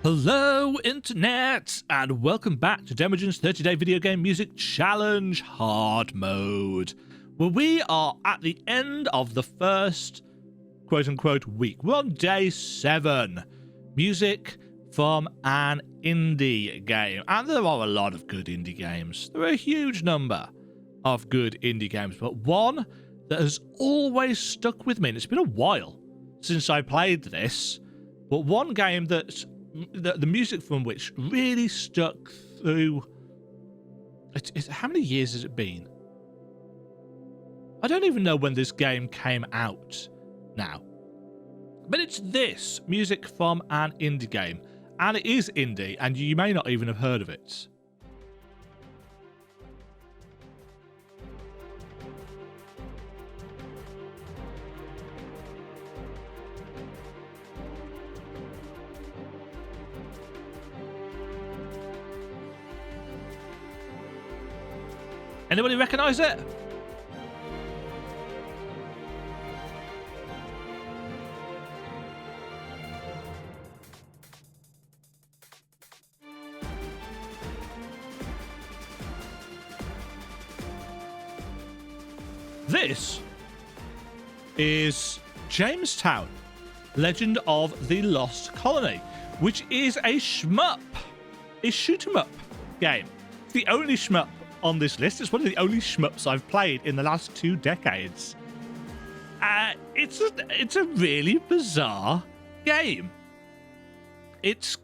Hello internet and welcome back to Demogen's 30-day video game music challenge hard mode, where we are at the end of the first quote-unquote week. We're on day 7. Music from an indie game, and there are a lot of good indie games. There are a huge number of good indie games, but one that has always stuck with me, and it's been a while since I played this, but one game that the music from which really stuck through. How many years has it been? I don't even know when this game came out now. But it's this music from an indie game. And it is indie, and you may not even have heard of it. Anybody recognize it? This is Jamestown, Legend of the Lost Colony, which is a shmup, a shoot-'em-up game. It's the only shmup on this list. It's one of the only shmups I've played in the last 2 decades. It's a really bizarre game. It's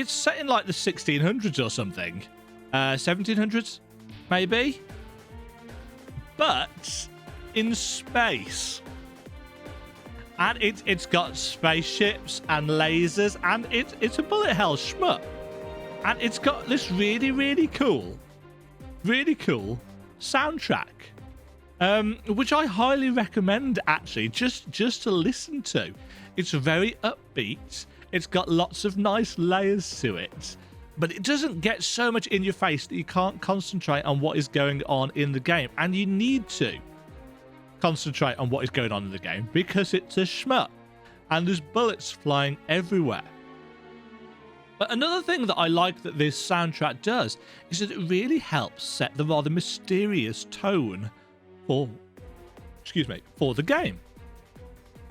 set in like the 1600s or something, 1700s maybe, but in space. And it's got spaceships and lasers, and it's a bullet hell shmup. And it's got this really cool soundtrack, which I highly recommend, actually, just to listen to. It's very upbeat. It's got lots of nice layers to it, but it doesn't get so much in your face that you can't concentrate on what is going on in the game. And you need to concentrate on what is going on in the game because it's a shmup, and there's bullets flying everywhere. But another thing that I like that this soundtrack does is that it really helps set the rather mysterious tone for the game.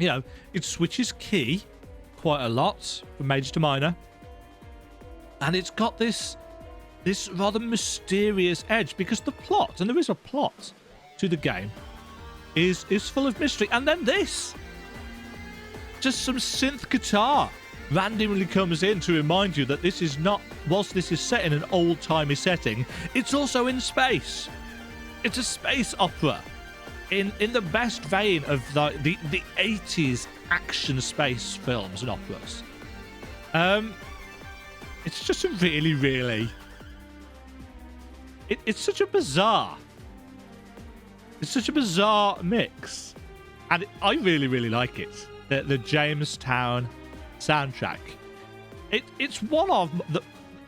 You know, it switches key quite a lot from major to minor, and it's got this rather mysterious edge because the plot, and there is a plot to the game, is full of mystery. And then this, just some synth guitar randomly comes in to remind you that this is not, whilst this is set in an old-timey setting, it's also in space. It's a space opera in the best vein of the 80s action space films and operas. It's just a really it's such a bizarre mix, and I really like it. The Jamestown soundtrack. It's one of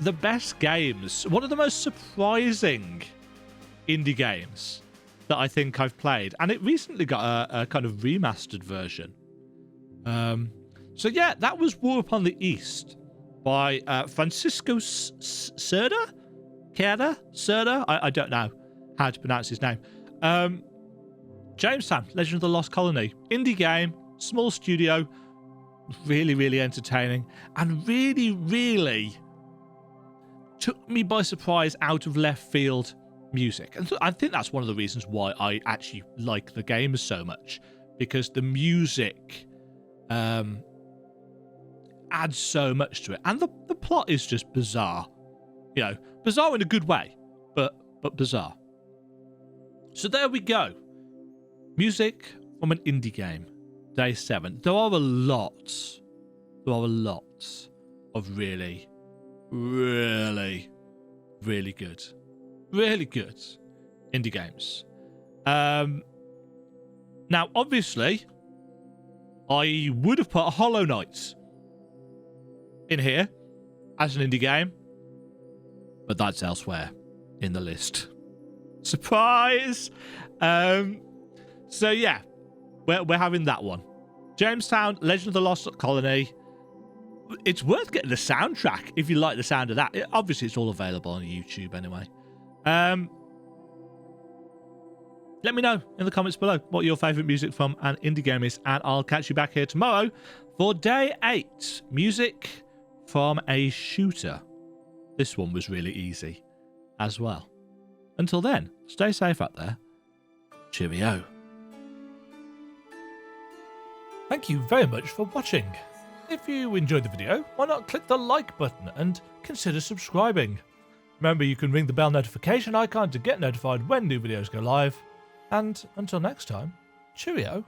the best games, one of the most surprising indie games that I think I've played, and it recently got a kind of remastered version. So yeah, that was War Upon the East by Francisco Cerda? I don't know how to pronounce his name. Jamestown, Legend of the Lost Colony, indie game, small studio, really entertaining, and really took me by surprise out of left field music. And I think that's one of the reasons why I actually like the game so much, because the music adds so much to it, and the plot is just bizarre. You know, bizarre in a good way, but bizarre. So there we go. Music from an indie game. Day 7. There are a lot of really good indie games. Now, obviously, I would have put Hollow Knight in here as an indie game, but that's elsewhere in the list. Surprise! So yeah, we're having that one. Jamestown, Legend of the Lost Colony. it's worth getting the soundtrack if you like the sound of that. Obviously, it's all available on YouTube anyway. Let me know in the comments below what your favourite music from an indie game is, and I'll catch you back here tomorrow for day 8. Music from a shooter. This one was really easy as well. Until then, stay safe out there. Cheerio. Thank you very much for watching. If you enjoyed the video, why not click the like button and consider subscribing. Remember, you can ring the bell notification icon to get notified when new videos go live. And until next time, cheerio.